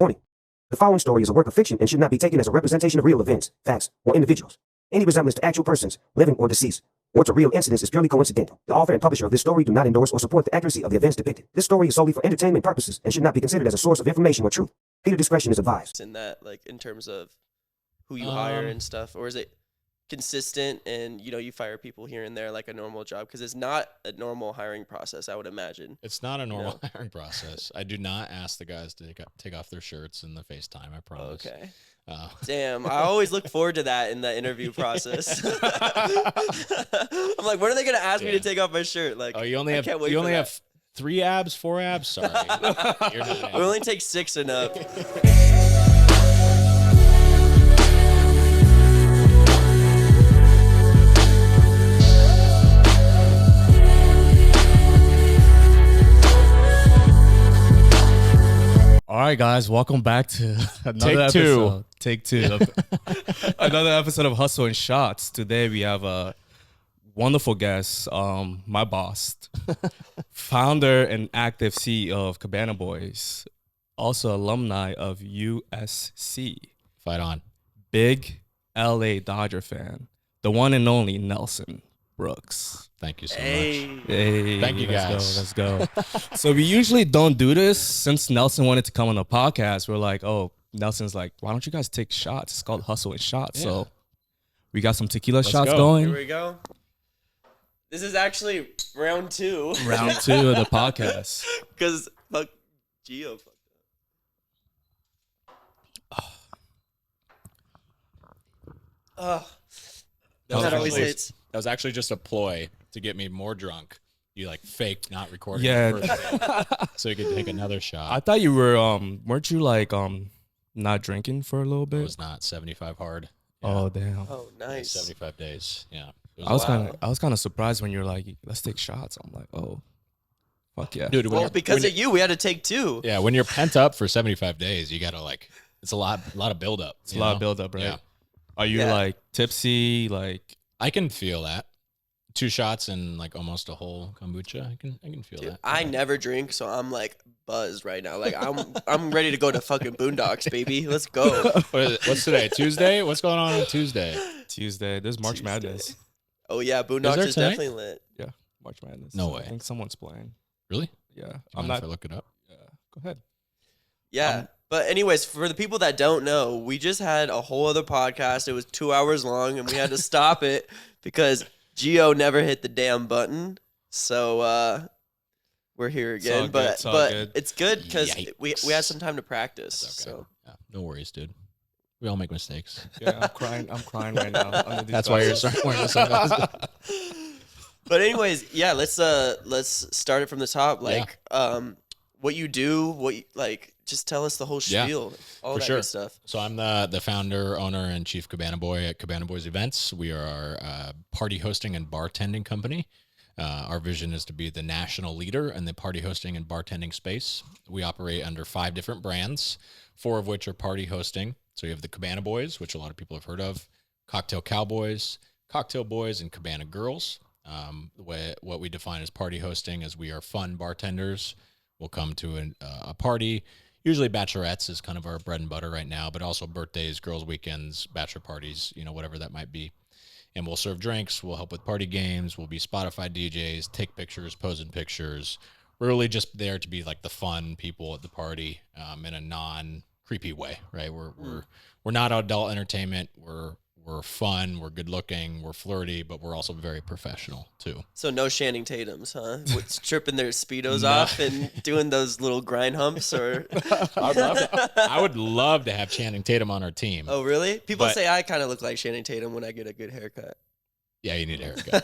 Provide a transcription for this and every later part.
Warning. The following story is a work of fiction and should not be taken as a representation of real events, facts, or individuals. Any resemblance to actual persons, living or deceased, or to real incidents is purely coincidental. The author and publisher of this story do not endorse or support the accuracy of the events depicted. This story is solely for entertainment purposes and should not be considered as a source of information or truth. Reader discretion is advised. In that, like, in terms of who you hire and stuff, or is it consistent and, you know, you fire people here and there like a normal job? Because it's not a normal hiring process, I would imagine. It's not a normal hiring process. I do not ask the guys to take off their shirts in the FaceTime, I promise. Okay. Damn, I always look forward to that in the interview process. I'm like, when are they going to ask me to take off my shirt? Like, oh, you only have 3 abs, 4 abs? Sorry. You're not we only take 6 and up. All right, guys, welcome back to another episode. Take two. Another episode of Hustle and Shots. Today we have a wonderful guest, my boss, founder and active CEO of Cabanaboys, also alumni of USC. Fight on. Big LA Dodger fan, the one and only Nelson Brooks. Thank you so much. Hey, thank you guys. Let's go. So we usually don't do this. Since Nelson wanted to come on the podcast, we're like, oh, Nelson's like, why don't you guys take shots? It's called Hustle and Shots. Yeah. So we got some tequila shots going. Here we go. This is actually round 2. Round 2 of the podcast. Because fuck Gio fucked up. That was actually just a ploy to get me more drunk. You like faked not recording. Yeah. So you could take another shot. I thought you were weren't you like not drinking for a little bit? It was not 75 hard. Yeah. Oh damn. Oh nice. 75 days. Yeah. I was kind of surprised when you're like, let's take shots. I'm like, oh, fuck yeah, dude. Well, because of you, we had to take 2. Yeah, when you're pent up for 75 days, you gotta like, it's a lot of buildup. It's a lot of buildup, right? Yeah. Are you like tipsy? Like I can feel that. 2 shots and like almost a whole kombucha. I can feel that. I never drink, so I'm like buzzed right now. Like I'm ready to go to fucking Boondocks, baby. Let's go. What's today? Tuesday? What's going on Tuesday? Tuesday. There's March Madness. Oh yeah, Boondocks is definitely lit. Yeah, March Madness. No way. I think someone's playing. Really? Yeah. I'm not. If I look it up. Yeah. Go ahead. Yeah. But anyways, for the people that don't know, we just had a whole other podcast. It was 2 hours long, and we had to stop it because Gio never hit the damn button. So we're here again. But it's good because we had some time to practice. Okay. So yeah, no worries, dude. We all make mistakes. Yeah, I'm crying right now. That's why you're wearing the sunglasses. But anyways, yeah, let's start it from the top. Like, what you do, just tell us the whole spiel, all that good stuff. So I'm the founder, owner, and chief cabana boy at Cabanaboys Events. We are a party hosting and bartending company. Our vision is to be the national leader in the party hosting and bartending space. We operate under 5 different brands, 4 of which are party hosting. So you have the Cabana Boys, which a lot of people have heard of, Cocktail Cowboys, Cocktail Boys, and Cabana Girls. What we define as party hosting is we are fun bartenders. We'll come to a party. Usually bachelorettes is kind of our bread and butter right now, but also birthdays, girls' weekends, bachelor parties, whatever that might be. And we'll serve drinks. We'll help with party games. We'll be Spotify DJs, take pictures, pose in pictures. We're really just there to be like the fun people at the party in a non-creepy way, right? We're not adult entertainment. We're fun, we're good looking, we're flirty, but we're also very professional too. So no Channing Tatums, huh? With stripping their Speedos off and doing those little grind humps, or I would love to have Channing Tatum on our team. Oh really? People say I kind of look like Channing Tatum when I get a good haircut. Yeah, you need a haircut.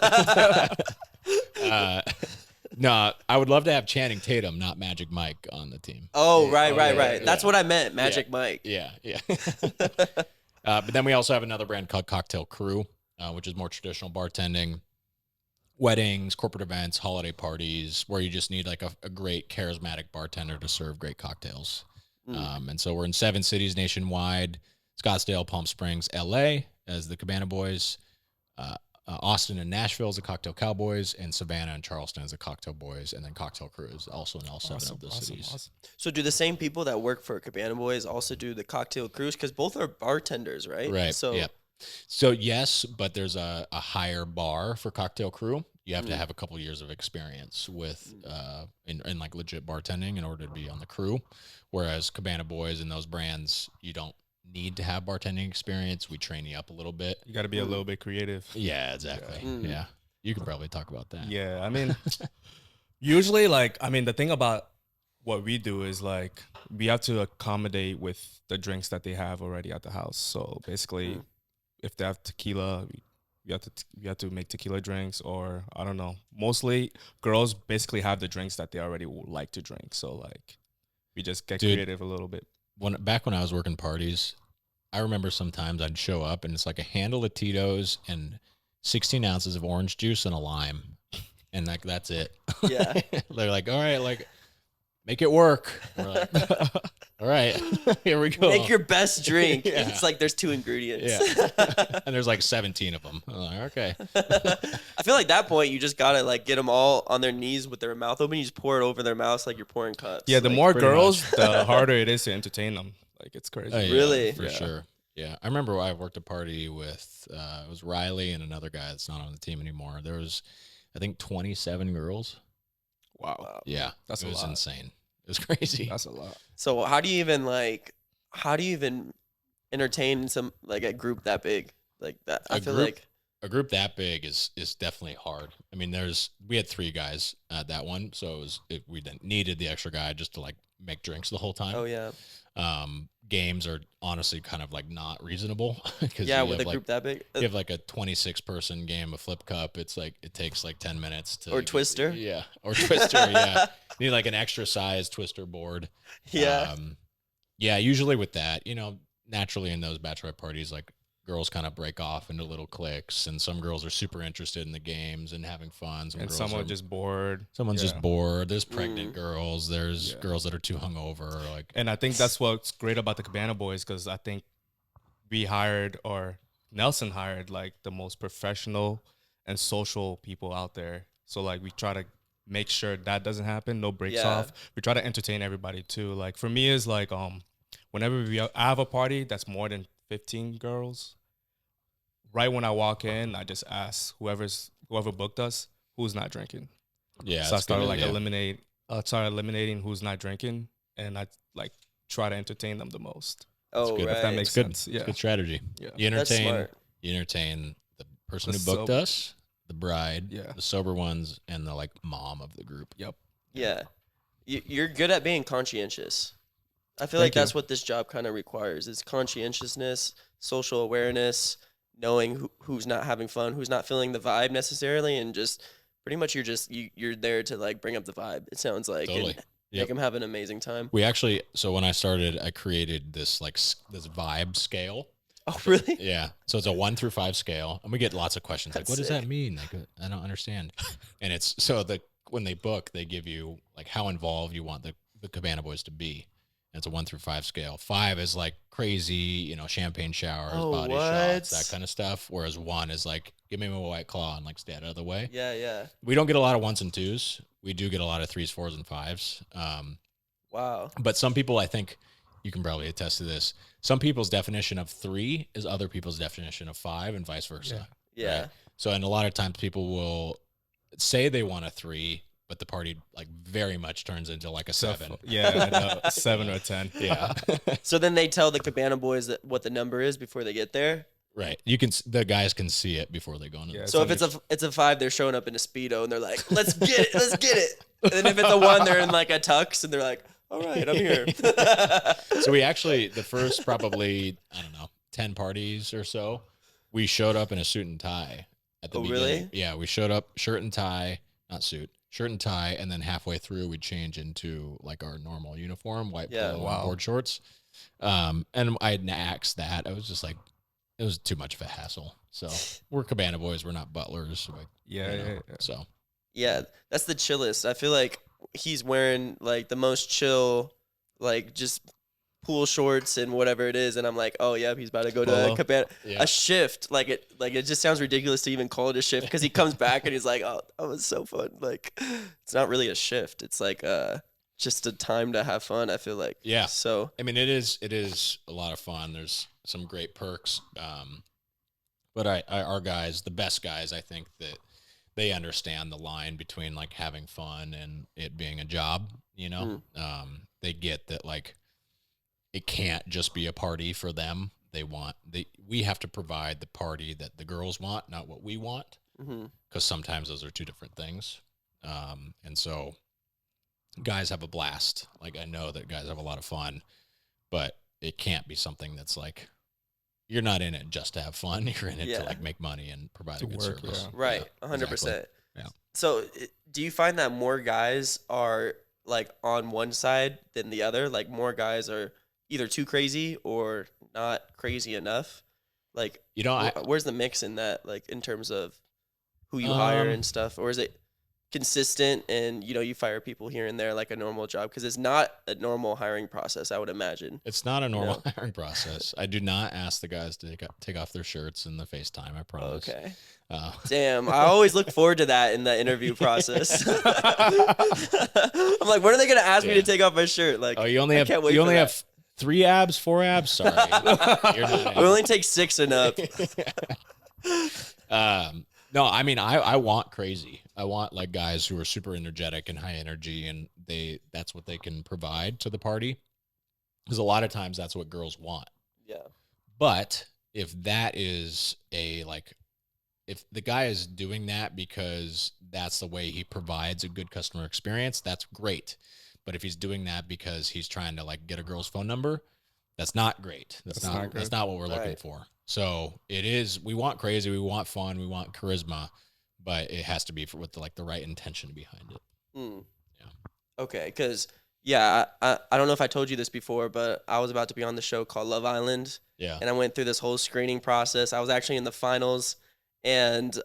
No, I would love to have Channing Tatum, not Magic Mike, on the team. Oh, right. That's what I meant, Magic Mike. Yeah. But then we also have another brand called Cocktail Crew, which is more traditional bartending, weddings, corporate events, holiday parties, where you just need like a great charismatic bartender to serve great cocktails. And so we're in 7 cities nationwide: Scottsdale, Palm Springs, LA as the Cabana Boys, Austin and Nashville is the Cocktail Cowboys, and Savannah and Charleston is the Cocktail Boys, and then Cocktail Crew is also in all seven of those cities. Awesome. So do the same people that work for Cabanaboys also do the cocktail cruise? Because both are bartenders, right? Right. So yeah. So yes, but there's a higher bar for Cocktail Crew. You have to have a couple years of experience with in like legit bartending in order to be on the crew. Whereas Cabanaboys and those brands, you don't need to have bartending experience. We train you up a little bit. You got to be a little bit creative. Yeah, exactly. Yeah. You could probably talk about that. Yeah, I mean, usually, like, I mean, the thing about what we do is, like, we have to accommodate with the drinks that they have already at the house. So basically, if they have tequila, we have to make tequila drinks, or I don't know. Mostly, girls basically have the drinks that they already like to drink. So, like, we just get creative a little bit. Back when I was working parties, I remember sometimes I'd show up and it's like a handle of Tito's and 16 ounces of orange juice and a lime. And like, that's it. Yeah. They're like, all right, like, make it work. We're like, all right, here we go. Make your best drink. Yeah. It's like there's 2 ingredients. Yeah. And there's like 17 of them. I'm like, okay. I feel like that point you just gotta like get them all on their knees with their mouth open. You just pour it over their mouths like you're pouring cups. Yeah, the like, more girls, the harder it is to entertain them. Like, it's crazy. Oh, yeah, Really? For sure. Yeah. I remember I worked a party with, it was Riley and another guy that's not on the team anymore. There was, I think, 27 girls. Wow. Yeah. That's it a was lot. insane. It was crazy. That's a lot. So how do you even entertain some like a group that big like that? I feel like a group that big is definitely hard. I mean, we had 3 guys at that one, so we then needed the extra guy just to like make drinks the whole time. oh yeah Games are honestly kind of like not reasonable because yeah with a group that big you have like a 26 person game of flip cup. It's like it takes like 10 minutes to or Twister. Yeah, or Twister. Yeah, you need like an extra size Twister board. Yeah. Yeah. Usually with that, naturally in those bachelorette parties, like girls kind of break off into little cliques, and some girls are super interested in the games and having fun. And some are just bored. Someone's just bored. There's pregnant girls. There's girls that are too hungover. Like, and I think that's what's great about the Cabanaboys, because I think Nelson hired like the most professional and social people out there. So like we try to make sure that doesn't happen. No breaks off. We try to entertain everybody too. Like for me is like whenever I have a party that's more than 15 girls, right when I walk in, I just ask whoever booked us who's not drinking. Yeah. So I started eliminating who's not drinking, and I like try to entertain them the most. Oh, good. right. If that makes sense. Yeah. It's good strategy. Yeah. You That's smart. entertain the person The who booked sober- us, the bride, Yeah. the sober ones, and the like mom of the group. Yep. Yeah. You're good at being conscientious. I feel like that's what this job kind of requires. It's conscientiousness, social awareness, knowing who's not having fun, who's not feeling the vibe necessarily, and just pretty much you're there to like bring up the vibe. It sounds like Totally. and make them have an amazing time. So when I started, I created this this vibe scale. Oh, really? Yeah. So it's a 1 through 5 scale, and we get lots of questions That's like, "What does sick. that mean?" Like, I don't understand. And it's when they book, they give you like how involved you want the Cabanaboys to be. And it's a 1 through 5 scale. 5 is like crazy, champagne showers, body shots, that kind of stuff. Whereas 1 is like, give me my White Claw and like stay out of the way. Yeah, yeah. We don't get a lot of 1s and 2s. We do get a lot of 3s, 4s, and 5s. Wow. But some people, I think you can probably attest to this. Some people's definition of 3 is other people's definition of 5, and vice versa. Yeah. Right? So, and a lot of times people will say they want a 3, but the party like very much turns into like a 7. Yeah, a 7 or a 10. Yeah. So then they tell the Cabanaboys what the number is before they get there. Right. The guys can see it before they go into Yeah, So if it's a 5, they're showing up in a Speedo and they're like, let's get it, let's get it. And then if it's a 1, they're in like a tux and they're like, all right, I'm here. So we actually, the first probably, 10 parties or so, we showed up in a suit and tie at the beginning. Really? Yeah, we showed up shirt and tie, not suit, shirt and tie, and then halfway through we'd change into like our normal uniform, white polo and board shorts. And I had axed that. I was just like, it was too much of a hassle. So we're Cabanaboys, we're not butlers. Like, Yeah. So Yeah, that's the chillest. I feel like he's wearing like the most chill, like just pool shorts and whatever it is, and I'm like, oh yeah, he's about to go to a cabana, a shift. Like it just sounds ridiculous to even call it a shift because he comes back and he's like, oh, that was so fun. Like, it's not really a shift. It's like just a time to have fun. I feel like. Yeah. So I mean, it is a lot of fun. There's some great perks. But our guys, the best guys, I think that they understand the line between like having fun and it being a job. You know, they get that like. It can't just be a party for them. We have to provide the party that the girls want, not what we want. Because sometimes those are two different things. And so guys have a blast. Like I know that guys have a lot of fun, but it can't be something that's like, you're not in it just to have fun. You're in it to like make money and provide a good service. Yeah. Right. 100%. Exactly. Yeah. So do you find that more guys are like on one side than the other? Like more guys are either too crazy or not crazy enough? Like, you know, where's the mix in that, like in terms of who you hire and stuff? Or is it consistent and, you know, you fire people here and there like a normal job? Because it's not a normal hiring process, I would imagine. It's not a normal hiring process. I do not ask the guys to take off their shirts in the FaceTime, I promise. Okay. Damn, I always look forward to that in the interview process. I'm like, when are they going to ask me to take off my shirt? Like, you only have 3 abs, 4 abs? Sorry. You're not we only take 6 and up. No, I mean, I want crazy. I want like guys who are super energetic and high energy, and that's what they can provide to the party. Because a lot of times that's what girls want. Yeah. But if that is if the guy is doing that because that's the way he provides a good customer experience, that's great. But if he's doing that because he's trying to like get a girl's phone number, that's not great. That's not what we're looking for. So we want crazy, we want fun, we want charisma, but it has to be with the right intention behind it. Yeah. Okay. Cause I don't know if I told you this before, but I was about to be on the show called Love Island. Yeah. And I went through this whole screening process. I was actually in the finals. And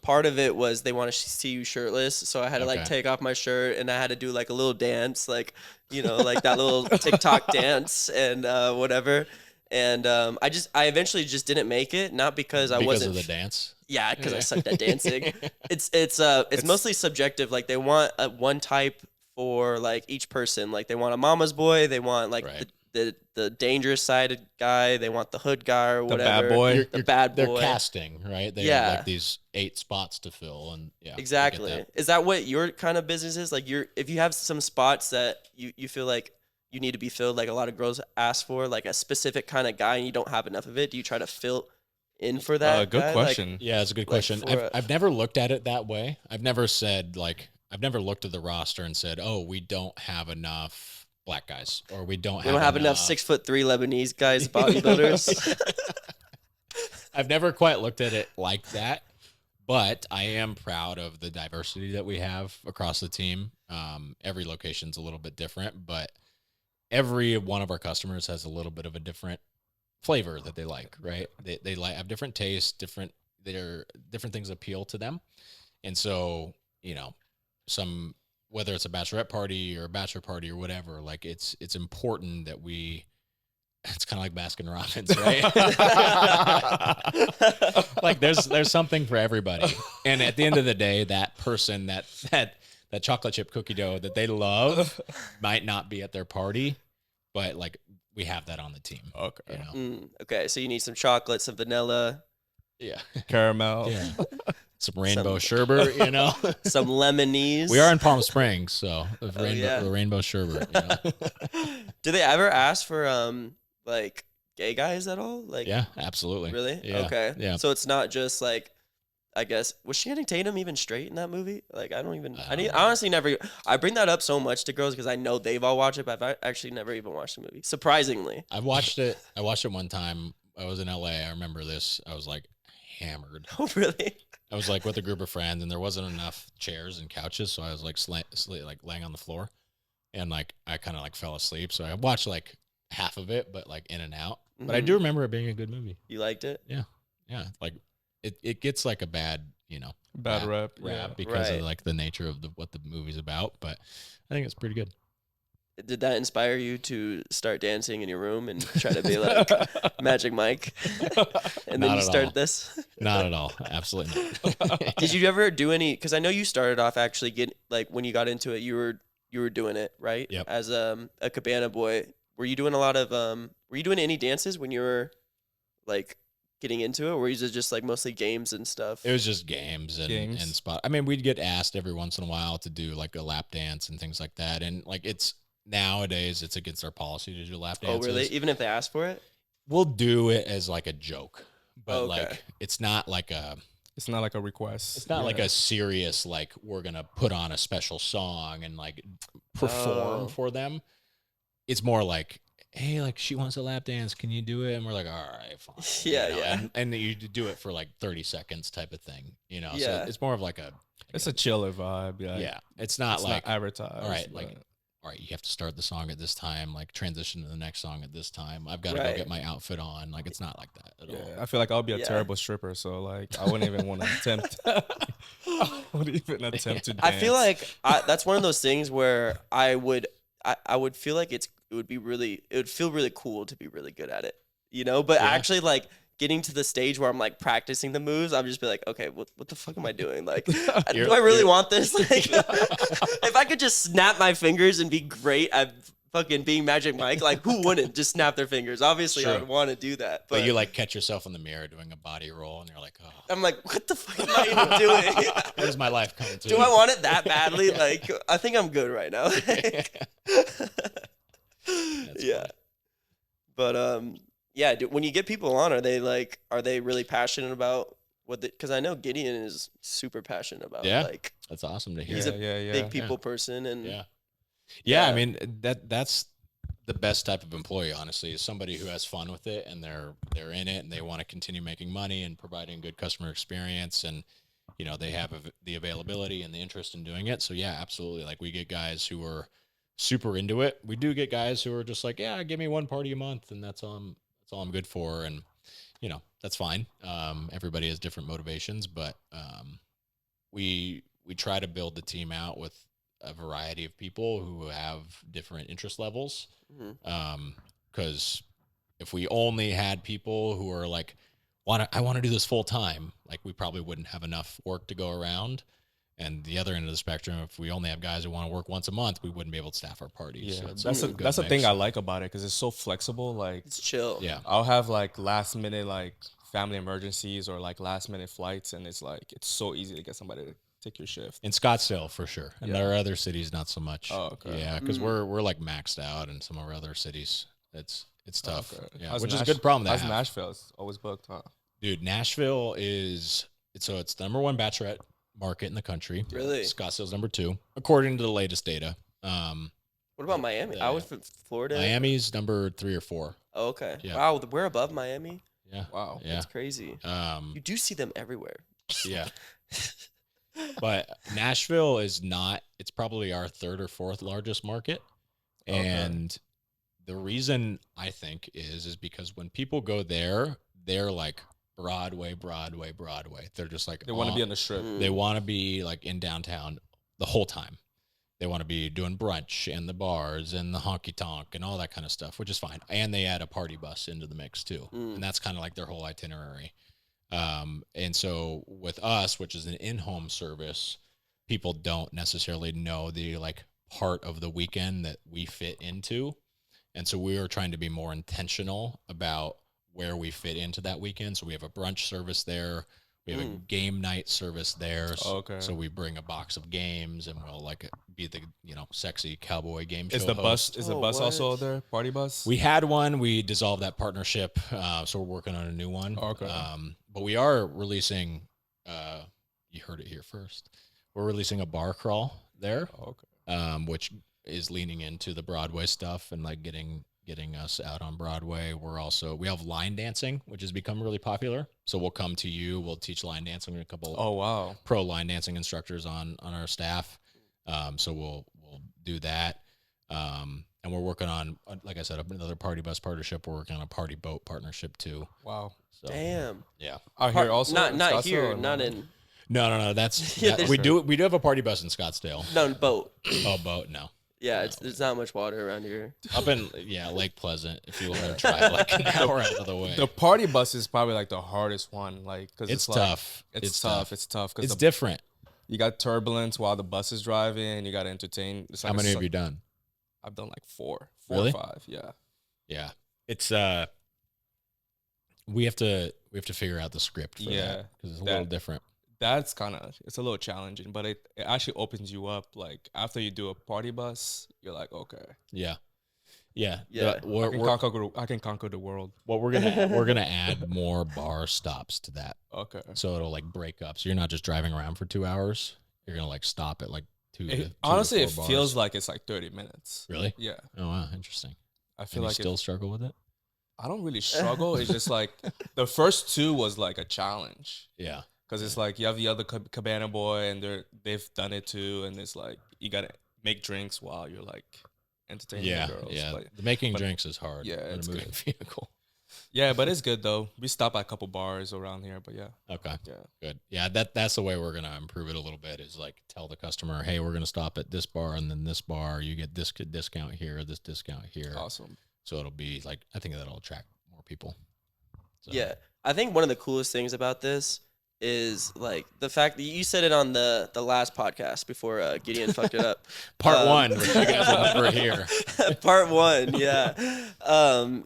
part of it was they want to see you shirtless, so I had to like take off my shirt and I had to do like a little dance, like like that little TikTok dance and whatever. And I eventually just didn't make it, not because I wasn't of the dance. Yeah, because I sucked at dancing. It's mostly subjective. Like they want one type for like each person. Like they want a mama's boy. They want like the dangerous side guy. They want the hood guy or whatever. The bad boy. The bad boy. They're casting, right? They have like these 8 spots to fill, and exactly. Is that what your kind of business is? Like if you have some spots that you feel like you need to be filled, like a lot of girls ask for, like a specific kind of guy, and you don't have enough of it, do you try to fill in for that? Good question. Yeah, it's a good question. I've never looked at it that way. I've never looked at the roster and said, oh, we don't have enough black guys, or we don't have enough 6'3" Lebanese guys, bodybuilders. I've never quite looked at it like that, but I am proud of the diversity that we have across the team. Every location's a little bit different, but every one of our customers has a little bit of a different flavor that they like, right? They have different tastes, different things appeal to them. And so, whether it's a bachelorette party or a bachelor party or whatever, like it's important that it's kind of like Baskin Robbins, right? Like there's something for everybody. And at the end of the day, that person, that chocolate chip cookie dough that they love might not be at their party, but like we have that on the team. Okay. Okay. So you need some chocolate, some vanilla. Yeah. Caramel. Yeah. Some rainbow sherbet, some lemonese. We are in Palm Springs, so the rainbow sherbet. Do they ever ask for like gay guys at all? Like, yeah, absolutely. Really? Yeah. Okay. Yeah. So it's not just like, I guess, was Channing Tatum even straight in that movie? Like, I honestly never. I bring that up so much to girls because I know they've all watched it, but I've actually never even watched the movie. Surprisingly, I watched it one time. I was in LA. I remember this. I was like hammered. Oh, really? I was like with a group of friends, and there wasn't enough chairs and couches, so I was like like laying on the floor, and like I kind of like fell asleep. So I watched like half of it, but like in and out. Mm-hmm. But I do remember it being a good movie. You liked it? Yeah, yeah. Like it gets like a bad rap because of like the nature of what the movie's about. But I think it's pretty good. did that inspire you to start dancing in your room and try to be like Magic Mike? And then Not you at started all. this? Not at all. Absolutely not. Did you ever do any? Because I know you started off actually like when you got into it, you were doing it right. Yep. As a cabana boy, were you doing a lot of Were you doing any dances when you were like getting into it, or were you just like mostly games and stuff? It was just games and spot. I mean, we'd get asked every once in a while to do like a lap dance and things like that, and like nowadays it's against our policy to do lap dances. Oh, really? Even if they ask for it? We'll do it as like a joke, but Okay. like it's not like a request. It's not like a serious like we're gonna put on a special song and like perform for them. It's more like, hey, like she wants a lap dance, can you do it? And we're like, all right, fine. Yeah, you know? yeah. And you do it for like 30 seconds type of thing, you know. Yeah. So it's more of like a It's a chiller vibe. yeah. It's not It's like not advertised. all right, but- like all right, you have to start the song at this time, like transition to the next song at this time. I've got to Right. go get my outfit on. Like it's not like that at all. yeah, I feel like I'll be a Yeah. terrible stripper, so like I wouldn't even want to attempt. I wouldn't even attempt to dance. I feel like that's one of those things where I would feel like it would feel really cool to be really good at it, you know. But Yeah. actually, like getting to the stage where I'm like practicing the moves, I'm just be like, okay, what the fuck am I doing? Like, do I really want this? Like, if I could just snap my fingers and be great at fucking being Magic Mike, like who wouldn't just snap their fingers? Obviously, I Sure. would want to do that. But you like catch yourself in the mirror doing a body roll, and you're like, oh, I'm like, what the fuck am I even doing? what does my life come to? Do I want it that badly? Like, I think I'm good right now. That's Yeah. funny. But yeah, when you get people on, are they really passionate about what because I know Gideon is super passionate about Yeah. like That's awesome to hear. he's Yeah, a yeah, big yeah. people person and Yeah. Yeah. I mean that's the best type of employee, honestly, is somebody who has fun with it and they're in it and they want to continue making money and providing good customer experience, and you know they have the availability and the interest in doing it. So yeah, absolutely. Like we get guys who are super into it. We do get guys who are just like, yeah, give me one party a month and that's all I'm good for, and you know that's fine. Everybody has different motivations, but we try to build the team out with a variety of people who have different interest levels. Because if we only had people who are like, I want to do this full time, like we probably wouldn't have enough work to go around. And the other end of the spectrum, if we only have guys who want to work once a month, we wouldn't be able to staff our parties. Yeah, So it's that's the good thing mix. I like about it because it's so flexible. Like it's chill. Yeah. I'll have like last minute like family emergencies or like last minute flights, and it's like it's so easy to get somebody to take your shift. In Scottsdale, for sure. And Yeah. there are other cities, not so much. Oh, okay. Yeah, because we're like maxed out in some of our other cities. It's tough. Okay. Yeah, How's which is a good problem to How's have. Nashville? It's always booked, huh? Dude, Nashville it's the number one bachelorette market in the country. Really? Scottsdale's number 2, according to the latest data. What about Miami? I was from Florida. Miami's number 3 or 4. Oh, okay. Yeah. Wow, we're above Miami. Yeah. Wow. Yeah. That's crazy. You do see them everywhere. Yeah. But Nashville is not, it's probably our 3rd or 4th largest market. Okay. And the reason I think is because when people go there, they're like Broadway. They're just like, They want to be on the strip. Mm. they want to be like in downtown the whole time. They want to be doing brunch and the bars and the honky tonk and all that kind of stuff, which is fine. And they add a party bus into the mix too. And that's kind of like their whole itinerary. And so with us, which is an in-home service, people don't necessarily know the like part of the weekend that we fit into. And so we are trying to be more intentional about where we fit into that weekend. So we have a brunch service there. We have a game night service there. So, Okay. so we bring a box of games and we'll like be the, sexy cowboy game show Is the host. bus is the Oh, bus what? also there? Party bus? We had one. We dissolved that partnership, so we're working on a new one. Okay. But we are releasing. You heard it here first. We're releasing a bar crawl there, Okay. which is leaning into the Broadway stuff and like getting us out on Broadway. We have line dancing, which has become really popular. So we'll come to you. We'll teach line dancing. A couple Oh wow. pro line dancing instructors on our staff. So we'll do that. And we're working on, like I said, another party bus partnership. We're working on a party boat partnership too. Wow. So, Damn. yeah. Out here also not in not Scottsdale here, or not no? No. That's Yeah, we do have a party bus in Scottsdale. no boat. Oh, boat? No. Yeah, there's not much water around here. Up in Lake Pleasant. If you want to drive like an hour out of the way, The party bus is probably like the hardest one. Like, because it's like, tough. It's tough. It's tough because it's different. You got turbulence while the bus is driving. You got to entertain. It's like How many have you done? I've done like four Really? or 5. Yeah. Yeah, it's we have to figure out the script for that because it's a little different. That's it's a little challenging, but it actually opens you up. Like after you do a party bus, you're like, okay, yeah. I can conquer the world. Well, we're gonna add more bar stops to that. Okay. So it'll like break up. So you're not just driving around for 2 hours. You're gonna like stop at like honestly, to it 4 feels bars. like it's like 30 minutes. Really? Yeah. Oh wow, interesting. I feel and like you still struggle with it. I don't really struggle. It's just like the first 2 was like a challenge. Yeah. Because it's like you have the other Cabana Boy and they've done it too, and it's like you gotta make drinks while you're like entertaining the girls. Yeah, but making drinks is hard. Yeah, in it's a moving good. vehicle. Yeah, but it's good though. We stop at a couple bars around here, but yeah. Okay. Yeah. Good. Yeah, that's the way we're gonna improve it a little bit. Is like tell the customer, hey, we're gonna stop at this bar and then this bar. You get this discount here, this discount here. Awesome. So it'll be like I think that'll attract more people. So. Yeah, I think one of the coolest things about this is like the fact that you said it on the last podcast before Gideon fucked it up. Part 1, which you guys will never hear. Part 1, yeah,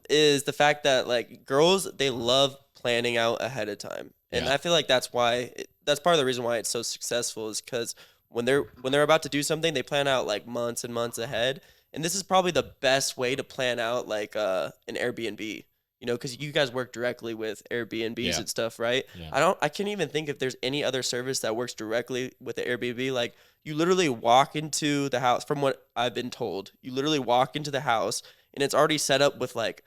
is the fact that like girls, they love planning out ahead of time, and I feel like that's why that's part of the reason why it's so successful is because when they're about to do something, they plan out like months and months ahead, and this is probably the best way to plan out like an Airbnb. You know, because you guys work directly with Airbnbs and stuff, right? Yeah. I can't even think if there's any other service that works directly with the Airbnb. Like you literally walk into the house, from what I've been told, you literally walk into the house and it's already set up with like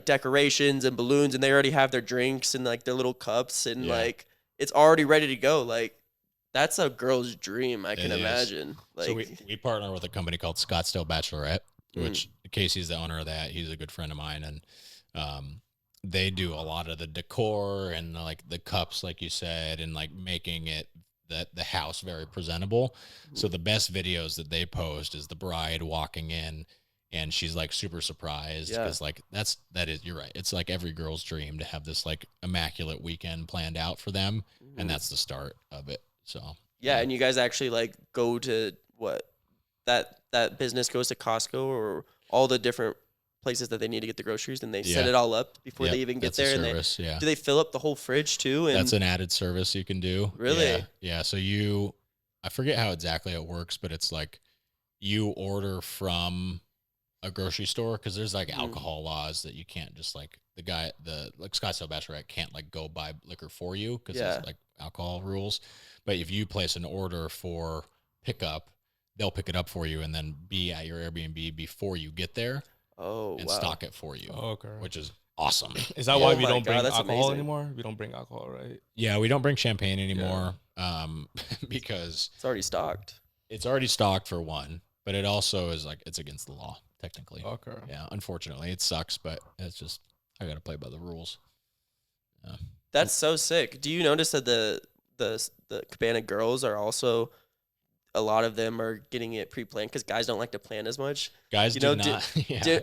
decorations and balloons, and they already have their drinks and like their little cups, and like it's already ready to go. Like that's a girl's dream, I can imagine. Like, so we partner with a company called Scottsdale Bachelorette, which Casey's the owner of that. He's a good friend of mine, and they do a lot of the decor and like the cups, like you said, and like making it the house very presentable. So the best videos that they post is the bride walking in and she's like super surprised because like that is you're right. It's like every girl's dream to have this like immaculate weekend planned out for them, and that's the start of it. So and you guys actually like go to what that business goes to Costco or all the different places that they need to get the groceries, and they set it all up before they even get there. Service, and do they fill up the whole fridge too? And that's an added service you can do. Really? Yeah. So I forget how exactly it works, but it's like you order from a grocery store because there's like alcohol laws that you can't just like like Scottsdale Bachelorette can't like go buy liquor for you because there's like alcohol rules. But if you place an order for pickup, they'll pick it up for you and then be at your Airbnb before you get there. And stock it for you. Okay. Which is awesome. Is that why we don't bring that's alcohol amazing. anymore? We don't bring alcohol, right? Yeah, we don't bring champagne anymore because it's already stocked. It's already stocked for one, but it also is like it's against the law technically. Okay. Yeah, unfortunately, it sucks, but it's just I got to play by the rules. Yeah. That's so sick. Do you notice that the Cabana girls are also, a lot of them are getting it pre-planned because guys don't like to plan as much. Guys do not.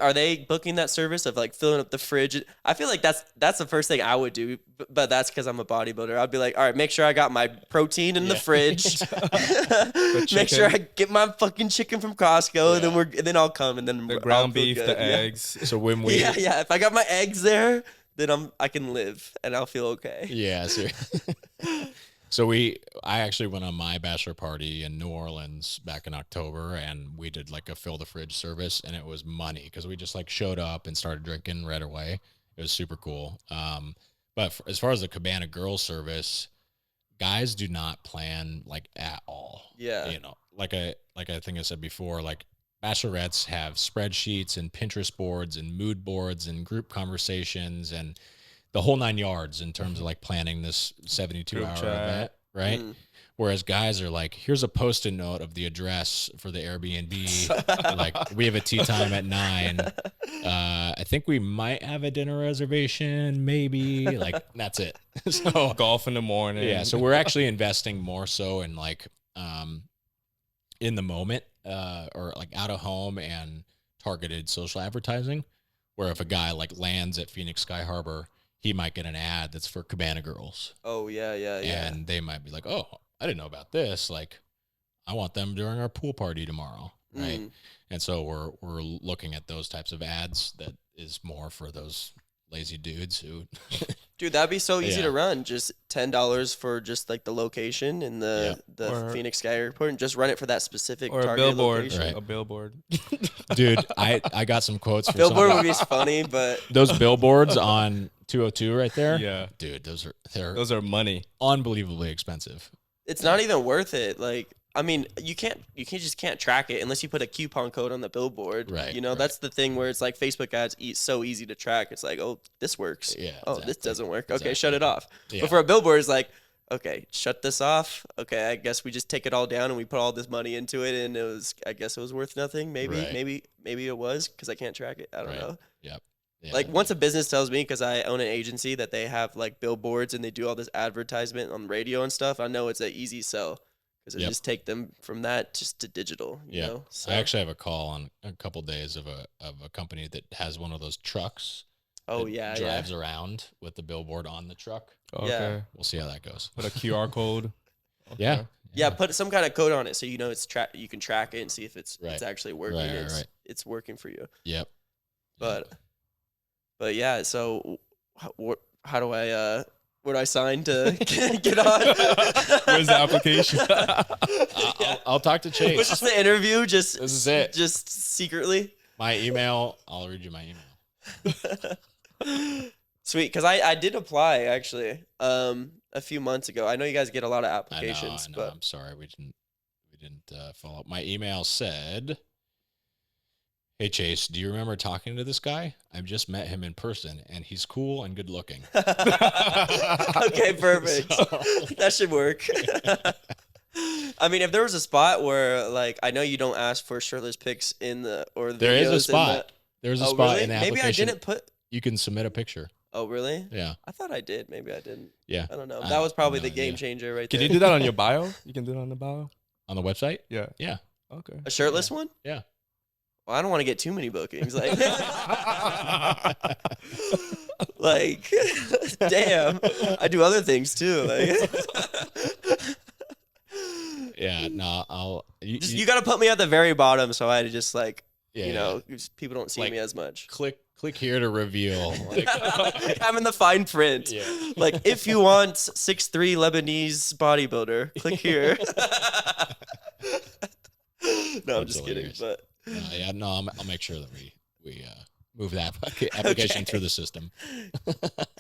Are they booking that service of like filling up the fridge? I feel like that's the first thing I would do, but that's because I'm a bodybuilder. I'd be like, all right, make sure I got my protein in the fridge. Make sure I get my fucking chicken from Costco, and then I'll come, and then the ground beef, the eggs. So when we if I got my eggs there, then I can live and I'll feel okay. Yeah. So I actually went on my bachelor party in New Orleans back in October, and we did like a fill the fridge service, and it was money because we just like showed up and started drinking right away. It was super cool. But as far as the Cabana girls service, guys do not plan like at all. Yeah. You know, like I think I said before, like bachelorettes have spreadsheets and Pinterest boards and mood boards and group conversations and the whole 9 yards in terms of like planning this 72-hour event, right? Whereas guys are like, here's a post-it note of the address for the Airbnb. Like, we have a tea time at 9. I think we might have a dinner reservation, maybe. Like, that's it. So golf in the morning. Yeah, so we're actually investing more so in like in the moment or like out of home and targeted social advertising, where if a guy like lands at Phoenix Sky Harbor, he might get an ad that's for Cabana girls. Oh, yeah. And they might be like, oh, I didn't know about this. Like, I want them during our pool party tomorrow, right? And so we're looking at those types of ads that is more for those lazy dudes who Dude, that'd be so easy to run. Just $10 for just like the location in the Phoenix Sky Airport, and just run it for that specific or target a billboard. location. Right. A billboard. Dude, I got some quotes for Billboard would be funny, but those billboards on 202 right there. Yeah, dude, those are money. Unbelievably expensive. it's not even worth it. Like, I mean, you can't track it unless you put a coupon code on the billboard. Right. You know, that's the thing where it's like Facebook ads so easy to track. It's like, oh, this works. Yeah. Oh, exactly. this doesn't work. Okay, Exactly. shut it off. Yeah. But for a billboard, it's like, okay, shut this off. Okay, I guess we just take it all down and we put all this money into it, and I guess it was worth nothing. Maybe it was because I can't track it. I don't know. Yep. Yeah. Like once a business tells me, because I own an agency, that they have like billboards and they do all this advertisement on radio and stuff, I know it's an easy sell because I just take them from that just to digital. You know? So. I actually have a call on a couple days of a company that has one of those trucks. Oh yeah, drives around with the billboard on the truck. Okay. Yeah. We'll see how that goes. Put a QR code. Okay. Yeah, put some kind of code on it so you know you can track it and see if it's actually working. Right. It's working for you. Yep. But yeah, so how do I where do I sign to get on? Where's the application? I'll talk to Chase. Was this the interview? This is it. Just secretly. My email. I'll read you my email. Sweet, because I did apply actually a few months ago. I know you guys get a lot of applications. I know. But I'm sorry we didn't follow up. My email said, "Hey Chase, do you remember talking to this guy? I've just met him in person, and he's cool and good looking." Okay, perfect. That should work. I mean, if there was a spot where, like, I know you don't ask for shirtless pics in the there is a spot. There's a spot really? in the application. Maybe I didn't put. You can submit a picture. Oh, really? Yeah. I thought I did. Maybe I didn't. Yeah. I don't know. That was probably the game idea. changer right Can there. you do that on your bio? You can do that on the bio? On the website? Yeah. Yeah. Okay. A shirtless one? Yeah. Well, I don't want to get too many bookings. Like, like, damn. I do other things too. Like, Yeah. No, you got to put me at the very bottom so I just like, Yeah, you know, people don't see Like, me as much. click here to reveal. Like, I'm in the fine print. Yeah. Like, if you want 6'3" Lebanese bodybuilder, click here. No, I'm That's just hilarious. kidding. But I'll make sure that we move that application through the system.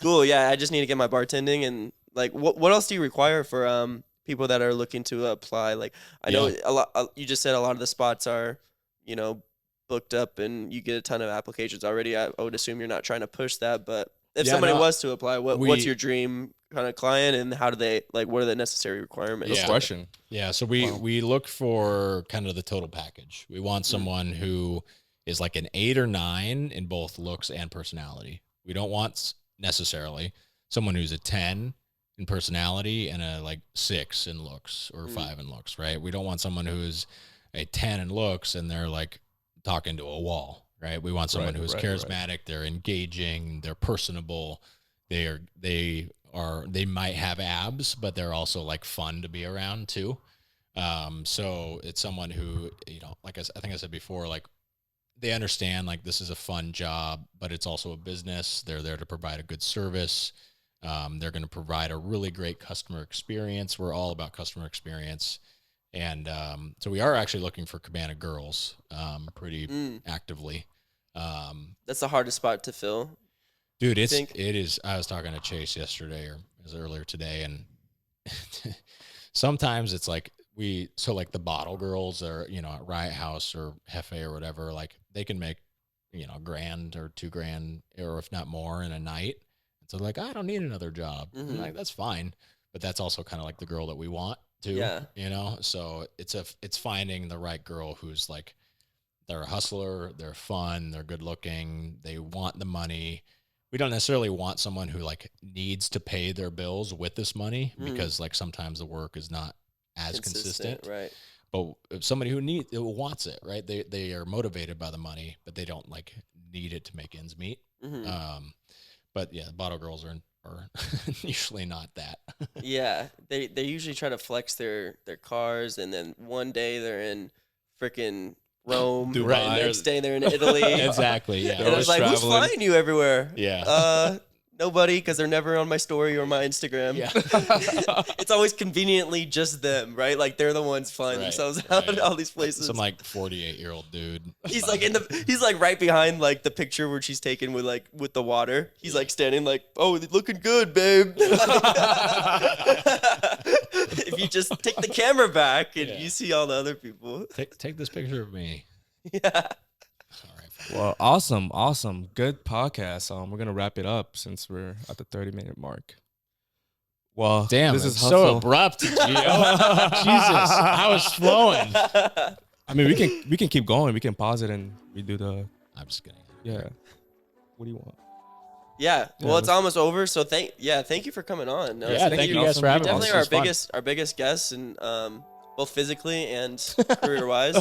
cool. Yeah, I just need to get my bartending and like, what else do you require for people that are looking to apply? Like, I know a lot. You just said a lot of the spots are, you know, booked up and you get a ton of applications already. I would assume you're not trying to push that, but if somebody was to apply, what's your dream kind of client and how do they, like, what are the necessary requirements? Good question. Yeah, so we look for kind of the total package. We want someone who is like an 8 or 9 in both looks and personality. We don't want necessarily someone who's a 10 in personality and a like 6 in looks or 5 in looks, right? We don't want someone who's a 10 in looks and they're like talking to a wall, right? We want someone who's charismatic, they're engaging, they're personable, they might have abs, but they're also like fun to be around too. So it's someone who, you know, like I think I said before, like they understand like this is a fun job, but it's also a business. They're there to provide a good service. They're going to provide a really great customer experience. We're all about customer experience. And so we are actually looking for Cabana girls pretty actively. That's the hardest spot to fill. Dude, it is. I was talking to Chase yesterday, or it was earlier today, and sometimes it's like like the bottle girls are, you know, at Riot House or Hefe or whatever, like they can make, you know, $1,000 or $2,000 or if not more in a night. And so like, I don't need another job. Mm-hmm. Like, that's fine. But that's also kind of like the girl that we want too, you know? So it's finding the right girl who's like, they're a hustler, they're fun, they're good looking, they want the money. We don't necessarily want someone who like needs to pay their bills with this money because like sometimes the work is not as consistent. Right. But if somebody who wants it, right? They are motivated by the money, but they don't like need it to make ends meet. But yeah, bottle girls are usually not that. Yeah, they usually try to flex their cars, and then one day they're in freaking Rome, Dubai. right? The next day they're in Italy. Exactly. Yeah. And it's like, who's flying you everywhere? Yeah. Nobody, because they're never on my story or my Instagram. Yeah. It's always conveniently just them, right? Like they're the ones flying themselves out to all these places. Some like 48-year-old dude. He's like he's like right behind like the picture where she's taken with the water. He's like standing like, oh, looking good, babe. If you just take the camera back and you see all the other people. Take this picture of me. Yeah. Well, awesome. Good podcast. We're going to wrap it up since we're at the 30-minute mark. Well, damn, this is is so abrupt, Gio. Jesus, I was flowing. I mean, we can keep going. We can pause it and redo the. I'm just kidding. Yeah. What do you want? Yeah. Well, it's almost over. So thank you for coming on. Thank you guys for having us. Definitely our biggest guests, and both physically and career wise.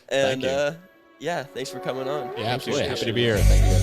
And Thank you. yeah, thanks for coming on. Yeah, absolutely. Happy to be here. Thank you guys.